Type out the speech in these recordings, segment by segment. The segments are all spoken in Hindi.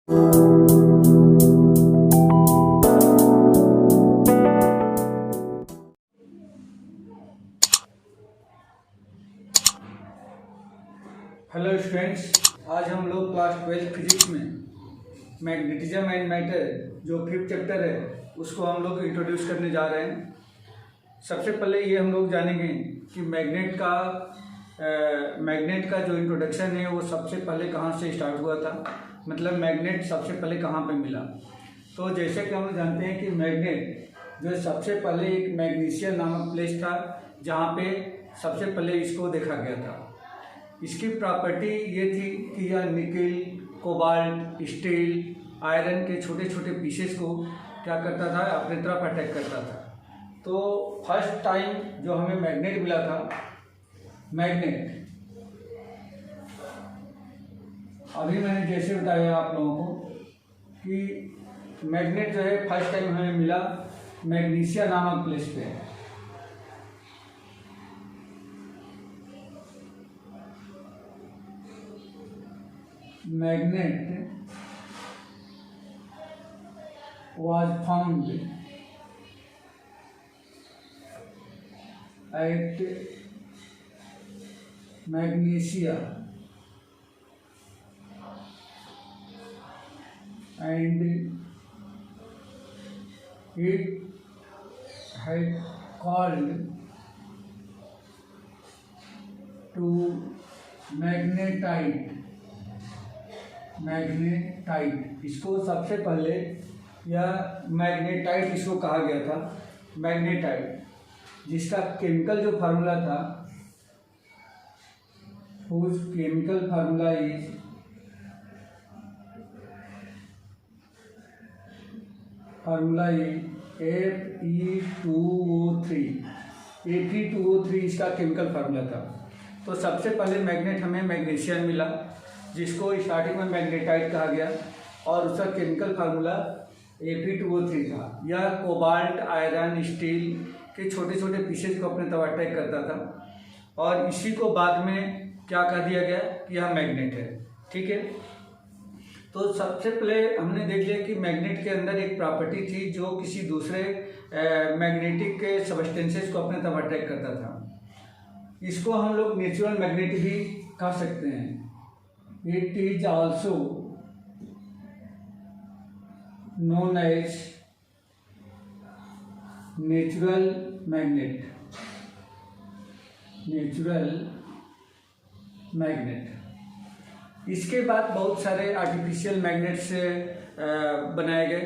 हेलो स्टूडेंट्स, आज हम लोग क्लास 12 फिजिक्स में मैग्नेटिज्म एंड मैटर जो 5th चैप्टर है उसको हम लोग इंट्रोड्यूस करने जा रहे हैं। सबसे पहले ये हम लोग जानेंगे कि मैग्नेट का जो इंट्रोडक्शन है वो सबसे पहले कहाँ से स्टार्ट हुआ था, मतलब मैग्नेट सबसे पहले कहाँ पे मिला। तो जैसे कि हम लोग जानते हैं कि मैग्नेट जो सबसे पहले एक मैग्नीशिया नामक प्लेस था जहाँ पे सबसे पहले इसको देखा गया था। इसकी प्रॉपर्टी ये थी कि यह निकल, कोबाल्ट, स्टील, आयरन के छोटे छोटे पीसेस को क्या करता था, अपने तरफ अटैक करता था। तो फर्स्ट टाइम जो हमें मैग्नेट मिला था, अभी मैंने जैसे बताया आप लोगों को कि मैग्नेट जो है फर्स्ट टाइम हमें मिला मैग्नीशिया नामक प्लेस पे। Magnet was found at Magnesia and it had called to magnetite. इसको सबसे पहले यह मैग्नेटाइट इसको कहा गया था, मैग्नेटाइट, जिसका केमिकल जो फार्मूला था, whose chemical formula is Fe2O3 इसका केमिकल फार्मूला था। तो सबसे पहले मैग्नेट हमें मैग्नीशियम मिला जिसको स्टार्टिंग में मैग्नेटाइट कहा गया और उसका केमिकल फार्मूला Fe2O3 था। यह कोबाल्ट, आयरन, स्टील के छोटे छोटे पीसेस को अपने तरफ अटैक करता था और इसी को बाद में क्या कह दिया गया कि यह मैग्नेट है। ठीक है, तो सबसे पहले हमने देख लिया कि मैग्नेट के अंदर एक प्रॉपर्टी थी जो किसी दूसरे मैग्नेटिक के सबस्टेंसेस को अपने तरफ अटैक करता था। इसको हम लोग नेचुरल मैग्नेट भी कह सकते हैं। It is also known as natural magnet। इसके बाद बहुत सारे आर्टिफिशियल मैग्नेट्स बनाए गए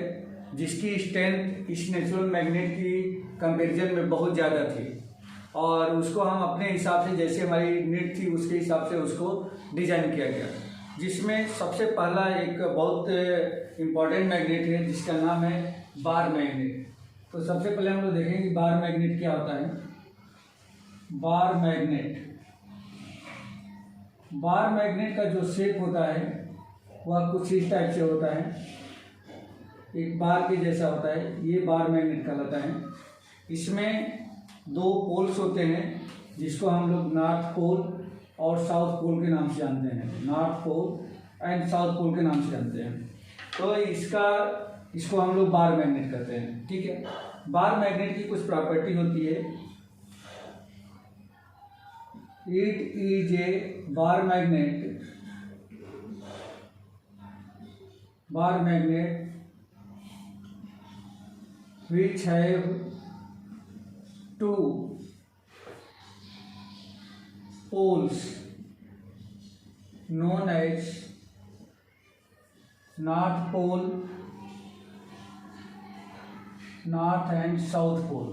जिसकी स्ट्रेंथ इस नेचुरल मैग्नेट की कंपैरिजन में बहुत ज़्यादा थी और उसको हम अपने हिसाब से, जैसे हमारी नीड थी उसके हिसाब से उसको डिजाइन किया गया, जिसमें सबसे पहला एक बहुत इम्पॉर्टेंट मैग्नेट है जिसका नाम है बार मैग्नेट। तो सबसे पहले हम लोग देखेंगे कि बार मैग्नेट क्या होता है। बार मैग्नेट का जो शेप होता है वह कुछ इस टाइप से होता है, एक बार के जैसा होता है। ये बार मैग्नेट कहलाता है। इसमें दो पोल्स होते हैं जिसको हम लोग नॉर्थ पोल और साउथ पोल के नाम से जानते हैं, north pole and south pole के नाम से जानते हैं। तो इसको हम लोग बार मैग्नेट कहते हैं। ठीक है, बार मैग्नेट की कुछ प्रॉपर्टी होती है। It is a bar magnet which have two poles known as north pole, north and south pole.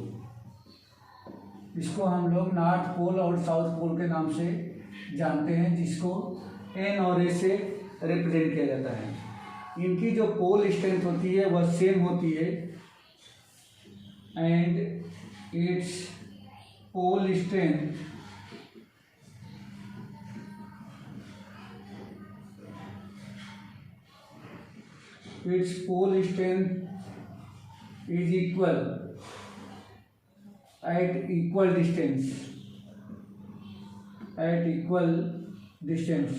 इसको हम लोग नॉर्थ पोल और साउथ पोल के नाम से जानते हैं, जिसको एन और ए से रिप्रेजेंट किया जाता है। इनकी जो पोल स्ट्रेंथ होती है वह सेम होती है and its pole strength is equal at equal distance।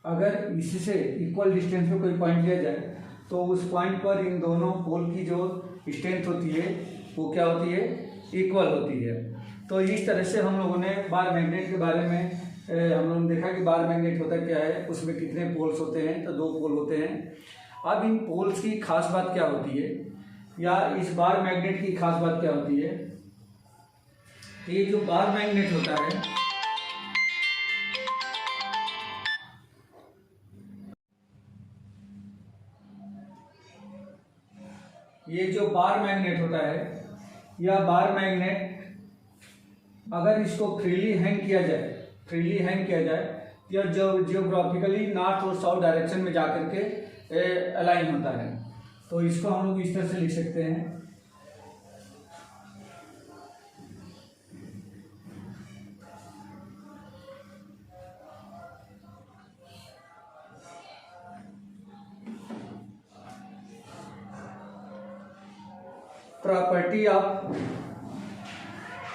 अगर इससे इक्वल डिस्टेंस पे कोई पॉइंट लिया जाए तो उस पॉइंट पर इन दोनों पोल की जो स्ट्रेंथ होती है वो क्या होती है, इक्वल होती है। तो इस तरह से हम लोगों ने बार मैग्नेट के बारे में हम लोगों ने देखा कि बार मैग्नेट होता क्या है, उसमें कितने पोल्स होते हैं, तो 2 पोल होते हैं। अब इन पोल्स की खास बात क्या होती है, या इस बार मैग्नेट की खास बात क्या होती है, ये जो बार मैग्नेट होता है, ये जो बार मैग्नेट होता है, या बार मैग्नेट अगर इसको फ्रीली हैंग किया जाए या जो जियोग्राफिकली नॉर्थ और साउथ डायरेक्शन में जाकर के अलाइन होता है, तो इसको हम लोग इस तरह से लिख सकते हैं।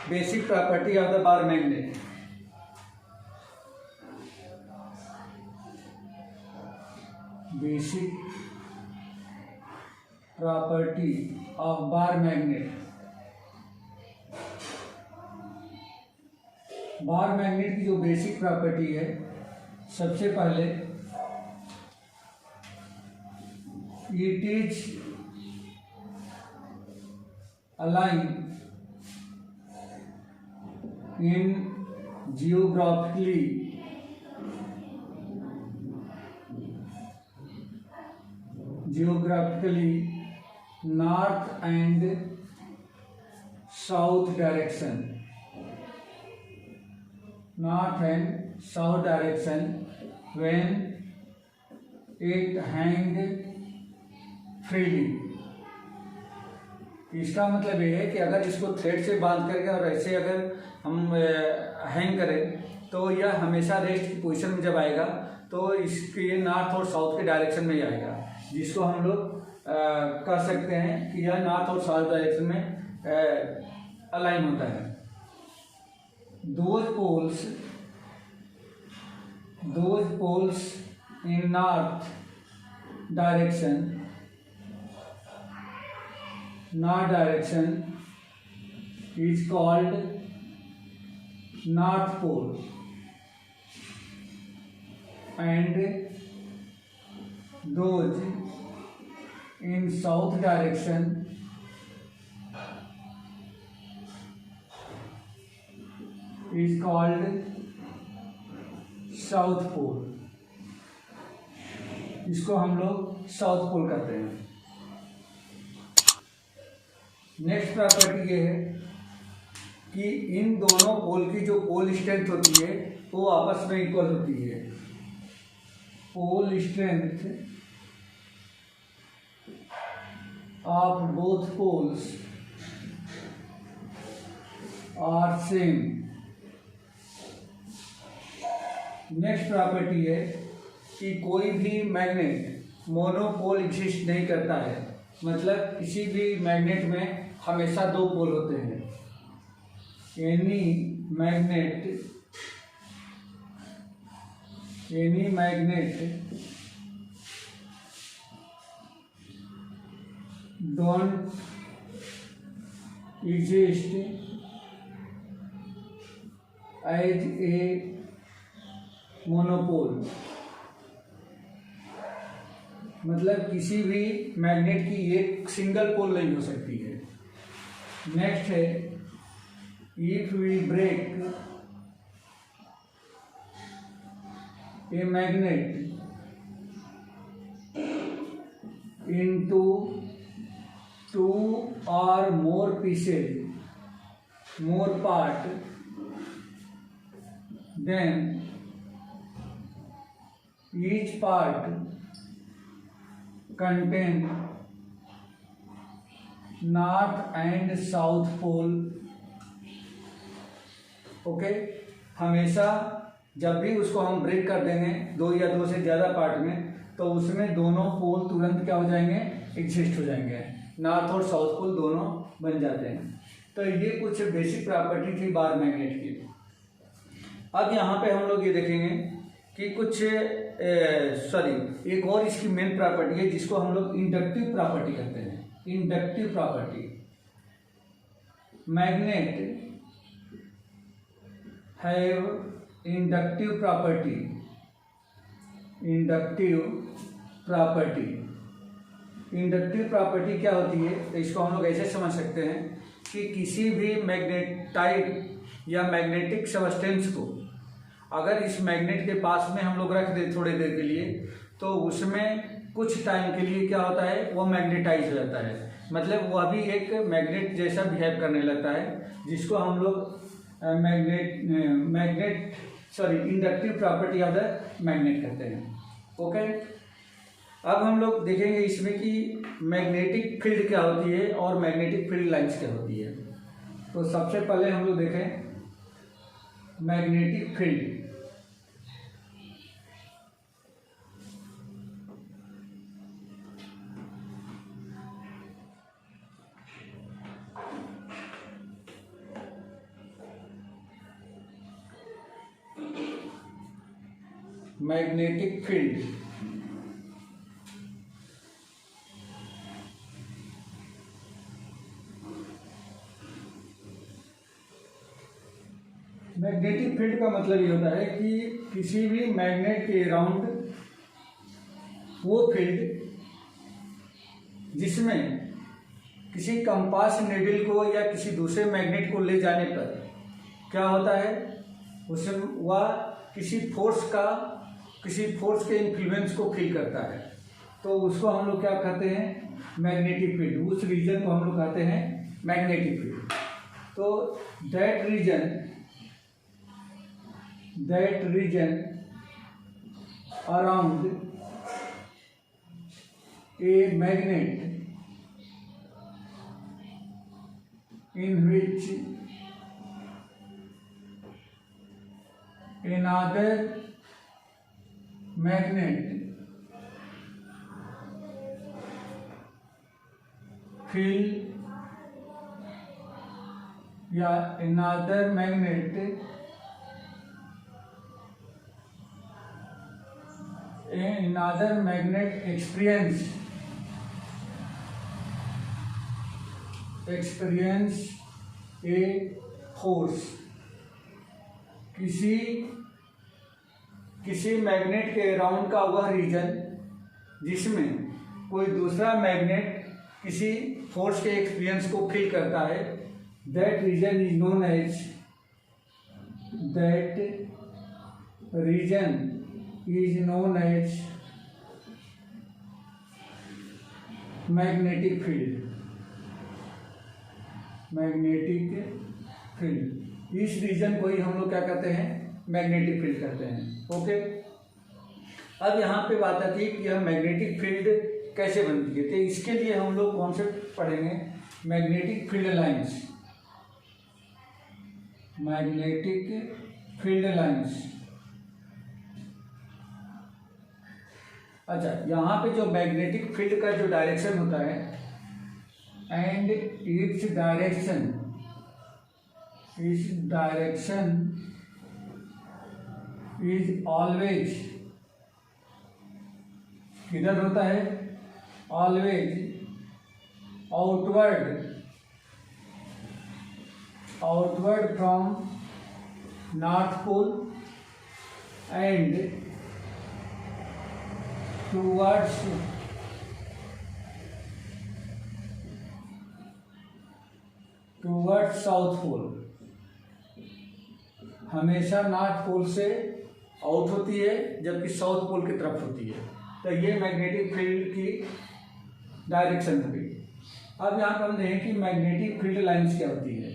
Basic property of the bar magnet. Basic property of bar magnet. Bar magnet की जो बेसिक प्रॉपर्टी है, सबसे पहले it is align in geographically north and south direction, when it hang freely। इसका मतलब ये है कि अगर इसको थ्रेड से बांध करके और ऐसे अगर हम हैंग करें तो यह हमेशा रेस्ट की पोजीशन में जब आएगा तो इसके ये नॉर्थ और साउथ के डायरेक्शन में ही आएगा, जिसको हम लोग कह सकते हैं कि यह नॉर्थ और साउथ डायरेक्शन में अलाइन होता है। Those poles in north direction is called north pole, and those in south direction is called south pole। इसको हम लोग साउथ पोल कहते हैं। नेक्स्ट प्रॉपर्टी ये है कि इन दोनों पोल की जो पोल स्ट्रेंथ होती है वो आपस में इक्वल होती है। Pole strength of both poles are same. Next property है कि कोई भी मैग्नेट मोनोपोल एग्जिस्ट नहीं करता है, मतलब किसी भी मैग्नेट में हमेशा 2 पोल होते हैं। Any magnet don't exist as a monopole, मतलब किसी भी मैग्नेट की एक सिंगल पोल नहीं हो सकती है। नेक्स्ट है if we break a magnet into 2 or more part, then each part contain north and south pole. Okay, हमेशा जब भी उसको हम ब्रेक कर देंगे 2 या 2 से ज़्यादा पार्ट में, तो उसमें दोनों पोल तुरंत क्या हो जाएंगे, एग्जिस्ट हो जाएंगे, नॉर्थ और साउथ पोल दोनों बन जाते हैं। तो ये कुछ बेसिक प्रॉपर्टी थी बार मैग्नेट की। अब यहाँ पे हम लोग ये देखेंगे कि कुछ एक और इसकी मेन प्रॉपर्टी है जिसको हम लोग इंडक्टिव प्रॉपर्टी कहते हैं। Inductive property, magnet have inductive property. Inductive property, inductive property क्या होती है, तो इसको हम लोग ऐसे समझ सकते हैं कि किसी भी मैग्नेटाइट या मैग्नेटिक सबस्टेंस को अगर इस मैग्नेट के पास में हम लोग रख दें थोड़ी देर के लिए, तो उसमें कुछ टाइम के लिए क्या होता है, वो मैग्नेटाइज हो जाता है, मतलब वह भी एक मैग्नेट जैसा बिहेव करने लगता है, जिसको हम लोग inductive property of the magnet कहते हैं। ओके, अब हम लोग देखेंगे इसमें कि मैग्नेटिक फील्ड क्या होती है और मैग्नेटिक फील्ड लाइंस क्या होती है। तो सबसे पहले हम लोग देखें magnetic field. Magnetic field, magnetic field का मतलब ये होता है कि किसी भी मैग्नेट के अराउंड वो फील्ड जिसमें किसी कंपास नीडल को या किसी दूसरे मैग्नेट को ले जाने पर क्या होता है, उसमें वह किसी फोर्स के इन्फ्लुएंस को फील करता है, तो उसको हम लोग क्या कहते हैं, मैग्नेटिक फील्ड। उस रीजन को हम लोग कहते हैं मैग्नेटिक फील्ड। तो that region around a magnet in which another magnet field या another magnet experience a force. किसी मैग्नेट के अराउंड का वह रीजन जिसमें कोई दूसरा मैग्नेट किसी फोर्स के एक्सपीरियंस को फील करता है, that region is known as magnetic field. Magnetic field, इस रीजन को ही हम लोग क्या कहते हैं, मैग्नेटिक फील्ड कहते हैं। ओके, अब यहाँ पे बात आती है कि यह मैग्नेटिक फील्ड कैसे बनती है। तो इसके लिए हम लोग कॉन्सेप्ट पढ़ेंगे magnetic field lines. Magnetic field lines, अच्छा, यहाँ पे जो मैग्नेटिक फील्ड का जो डायरेक्शन होता है and its direction is always किधर होता है, always outward from north pole and towards south pole. हमेशा नॉर्थ पोल से आउट होती है जबकि साउथ पोल की तरफ होती है। तो ये मैग्नेटिक फील्ड की डायरेक्शन हो गई। अब यहाँ पर हम देखें कि मैग्नेटिक फील्ड लाइंस क्या होती है।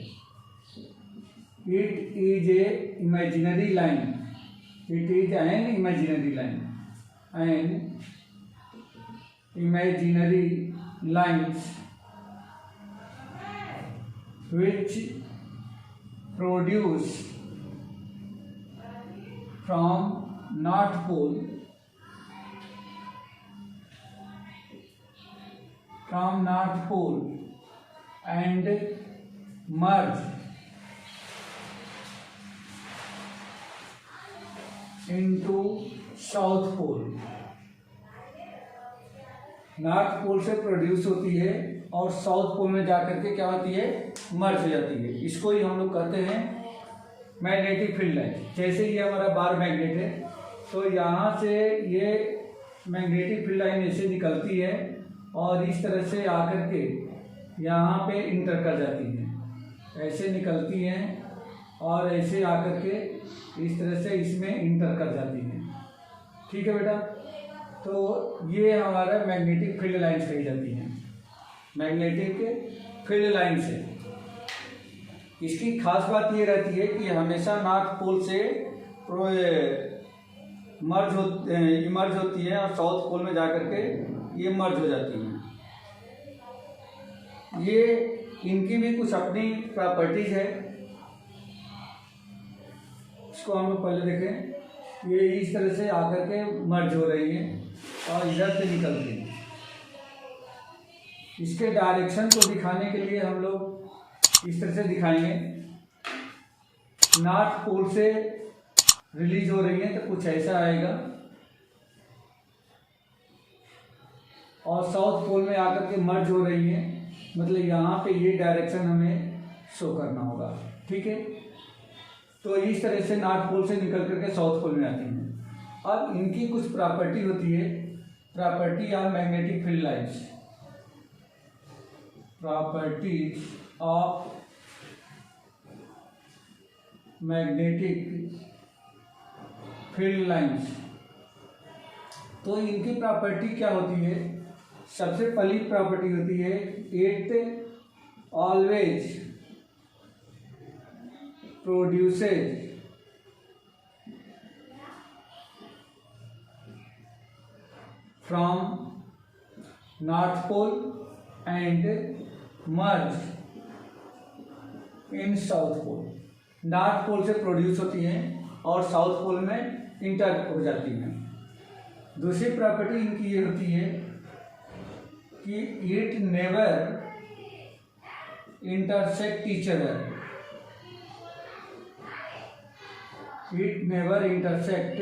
It is a imaginary line, it is an imaginary line, an imaginary lines which produce from north pole and merge into south pole. North pole से प्रोड्यूस होती है और साउथ पोल में जाकर के क्या होती है, मर्ज हो जाती है। इसको ही हम लोग कहते हैं मैग्नेटिक फील्ड लाइन। जैसे ये हमारा बार मैग्नेट है, तो यहाँ से ये मैग्नेटिक फील्ड लाइन ऐसे निकलती है और इस तरह से आकर के यहाँ पे इंटर कर जाती है। ऐसे निकलती हैं और ऐसे आकर के इस तरह से इसमें इंटर कर जाती हैं। ठीक है बेटा, तो ये हमारा मैग्नेटिक फील्ड लाइन्स कही जाती हैं, मैग्नेटिक फील्ड लाइन से। इसकी खास बात ये रहती है कि हमेशा नॉर्थ पोल से इमर्ज होती है और साउथ पोल में जाकर के ये मर्ज हो जाती हैं। ये इनकी भी कुछ अपनी प्रॉपर्टीज है, इसको हम लोग पहले देखें। ये इस तरह से आकर के मर्ज हो रही है और इधर से निकलती है। इसके डायरेक्शन को दिखाने के लिए हम लोग इस तरह से दिखाएंगे। नॉर्थ पोल से रिलीज हो रही है तो कुछ ऐसा आएगा, और साउथ पोल में आकर के मर्ज हो रही है, मतलब यहाँ पे ये डायरेक्शन हमें शो करना होगा। ठीक है, तो इस तरह से नॉर्थ पोल से निकल करके साउथ पोल में आती हैं। अब इनकी कुछ प्रॉपर्टी होती है, property of magnetic field lines, properties of magnetic field lines. तो इनकी प्रॉपर्टी क्या होती है? सबसे पहली प्रॉपर्टी होती है, it always produces from north pole and merge in south pole. North pole से प्रोड्यूस होती हैं और साउथ पोल में इंटर हो जाती हैं। दूसरी प्रॉपर्टी इनकी ये होती है कि it never intersect each other, it never intersect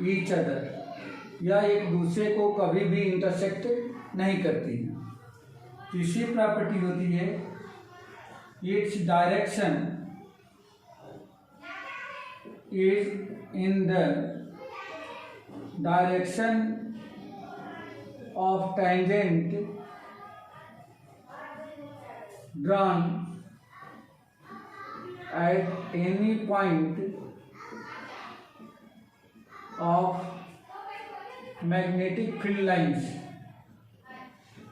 each other, या एक दूसरे को कभी भी इंटरसेक्ट नहीं करती है। तीसरी प्रॉपर्टी होती है, its direction is in the direction of tangent drawn at any point of magnetic field lines.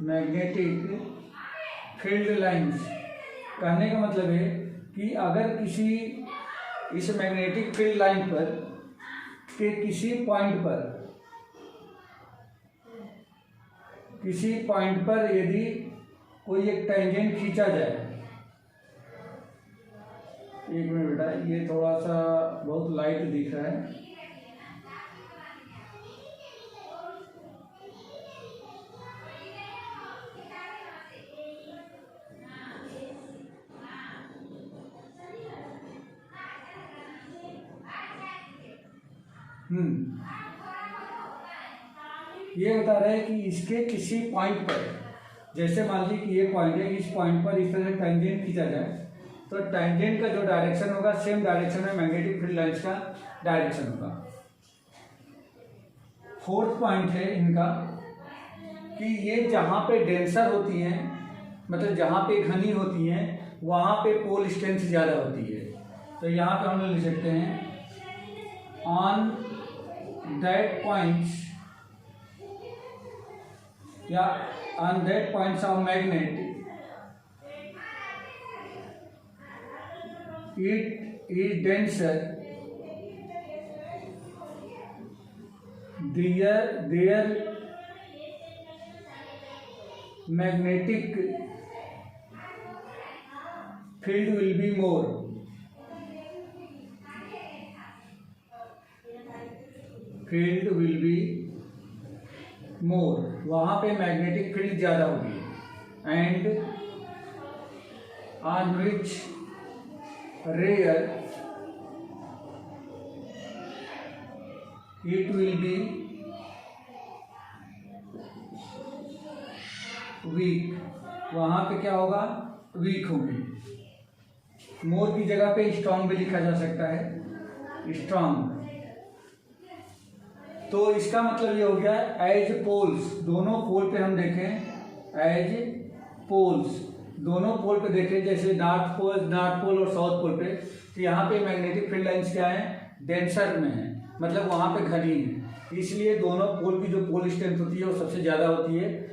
Magnetic field lines कहने का मतलब है कि अगर किसी इस मैग्नेटिक फील्ड लाइन पर के किसी पॉइंट पर यदि कोई एक टेंजेंट खींचा जाए, एक मिनट बेटा, ये थोड़ा सा बहुत लाइट दिख रहा है। ये बता रहे हैं कि इसके किसी पॉइंट पर, जैसे मान लीजिए कि ये पॉइंट है, इस पॉइंट पर इस तरह से टेंजेंट खींचा जाए तो टेंजेंट का जो डायरेक्शन होगा सेम डायरेक्शन में मैग्नेटिक फील्ड लाइन्स का डायरेक्शन होगा। फोर्थ पॉइंट है इनका कि ये जहाँ पे डेंसर होती हैं, मतलब जहाँ पे घनी होती हैं, वहाँ पे पोल स्ट्रेंथ ज़्यादा होती है। तो यहाँ पे हम लोग लिख सकते हैं, ऑन दैट पॉइंट्स या on that points of magnet it is denser, their magnetic field will be more, field will be more, वहाँ पे मैग्नेटिक फील्ड ज़्यादा होगी। And on which rare it will be weak, वहाँ पे क्या होगा, वीक होगी। मोर की जगह पे स्ट्रांग भी लिखा जा सकता है, स्ट्रांग। तो इसका मतलब ये हो गया एज पोल्स, दोनों पोल पे हम देखें, एज पोल्स, दोनों पोल पे देखें, जैसे नॉर्थ पोल और साउथ पोल पे, तो यहाँ पे मैग्नेटिक फील्ड लाइंस क्या है, डेंसर में है, मतलब वहाँ पे घनी है, इसलिए दोनों पोल की जो पोल स्ट्रेंथ होती है वो सबसे ज़्यादा होती है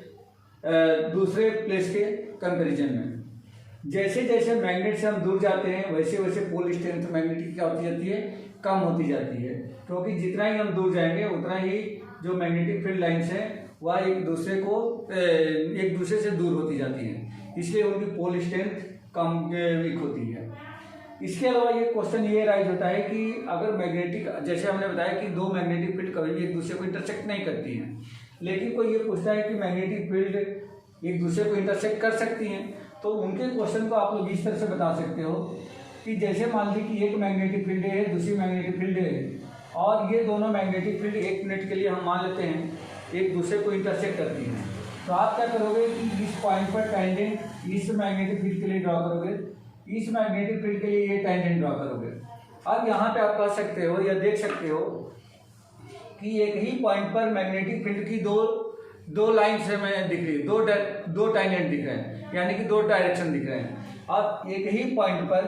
दूसरे प्लेस के कंपैरिजन में। जैसे जैसे मैग्नेट से हम दूर जाते हैं वैसे वैसे पोल स्ट्रेंथ मैग्नेटिक क्या होती जाती है, कम होती जाती है, क्योंकि जितना ही हम दूर जाएंगे उतना ही जो मैग्नेटिक फील्ड लाइंस है वह एक दूसरे से दूर होती जाती है, इसलिए उनकी पोल स्ट्रेंथ कम वीक होती है। इसके अलावा ये क्वेश्चन ये राइज होता है कि अगर मैग्नेटिक, जैसे हमने बताया कि दो मैग्नेटिक फील्ड कभी भी एक दूसरे को इंटरसेक्ट नहीं करती हैं, लेकिन कोई ये पूछता है कि मैग्नेटिक फील्ड एक दूसरे को इंटरसेक्ट कर सकती हैं, तो उनके क्वेश्चन को आप लोग इस तरह से बता सकते हो कि जैसे मान ली कि एक मैग्नेटिक फील्ड है, दूसरी मैग्नेटिक फील्ड है, और ये दोनों मैग्नेटिक फील्ड 1 मिनट के लिए हम मान लेते हैं एक दूसरे को इंटरसेक्ट करती हैं, तो आप क्या करोगे कि इस पॉइंट पर टेंजेंट इस मैग्नेटिक फील्ड के लिए ड्रॉ करोगे, इस मैग्नेटिक फील्ड के लिए ये टेंजेंट ड्रॉ करोगे। अब यहाँ पे आप कह सकते हो या देख सकते हो कि एक ही पॉइंट पर मैग्नेटिक फील्ड की दो लाइन से हमें दिख रही है, दो टेंजेंट दिख रहे हैं, यानी कि 2 डायरेक्शन दिख रहे हैं। अब एक ही पॉइंट पर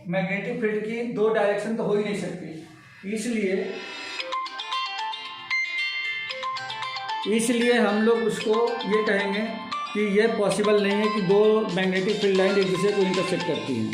मैग्नेटिक फील्ड की 2 डायरेक्शन तो हो ही नहीं सकती, इसलिए हम लोग उसको ये कहेंगे कि ये पॉसिबल नहीं है कि 2 मैग्नेटिक फील्ड लाइन एक दूसरे को इंटरसेक्ट करती हैं।